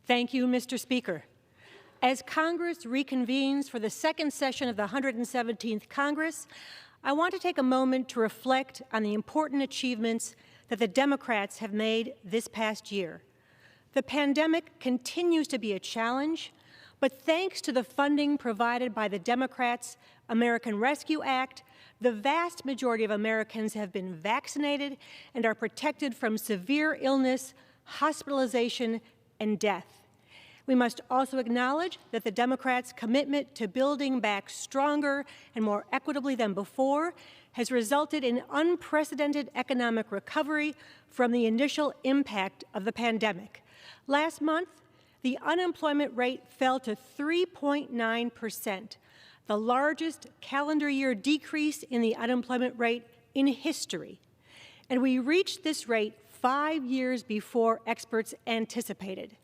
Thank you, Mr. Speaker. As Congress reconvenes for the second session of the 117th Congress, I want to take a moment to reflect on the important achievements that the Democrats have made this past year. The pandemic continues to be a challenge, but thanks to the funding provided by the Democrats' American Rescue Act, the vast majority of Americans have been vaccinated and are protected from severe illness, hospitalization, and death. We must also acknowledge that the Democrats' commitment to building back stronger and more equitably than before has resulted in unprecedented economic recovery from the initial impact of the pandemic. Last month, the unemployment rate fell to 3.9%, the largest calendar year decrease in the unemployment rate in history. And we reached this rate 5 years before experts anticipated.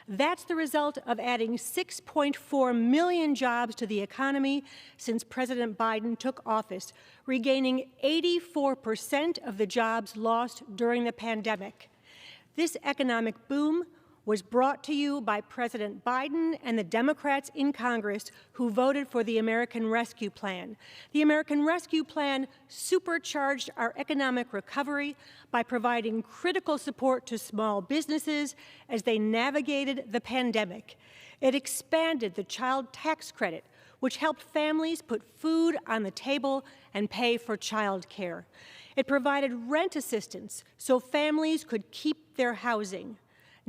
That's the result of adding 6.4 million jobs to the economy since President Biden took office, regaining 84% of the jobs lost during the pandemic. This economic boom was brought to you by President Biden and the Democrats in Congress who voted for the American Rescue Plan. The American Rescue Plan supercharged our economic recovery by providing critical support to small businesses as they navigated the pandemic. It expanded the child tax credit, which helped families put food on the table and pay for child care. It provided rent assistance so families could keep their housing.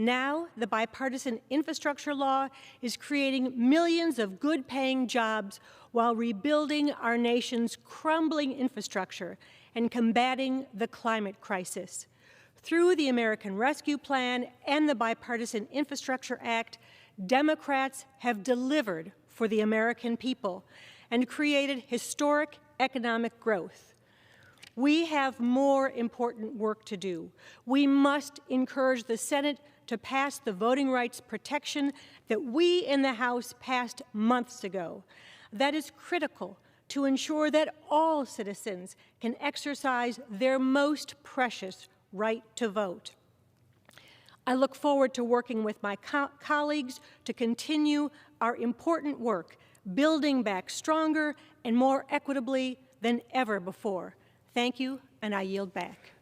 Now, the bipartisan infrastructure law is creating millions of good-paying jobs while rebuilding our nation's crumbling infrastructure and combating the climate crisis. Through the American Rescue Plan and the Bipartisan Infrastructure Act, Democrats have delivered for the American people and created historic economic growth. We have more important work to do. We must encourage the Senate to pass the voting rights protection that we in the House passed months ago. That is critical to ensure that all citizens can exercise their most precious right to vote. I look forward to working with my colleagues to continue our important work, building back stronger and more equitably than ever before. Thank you, and I yield back.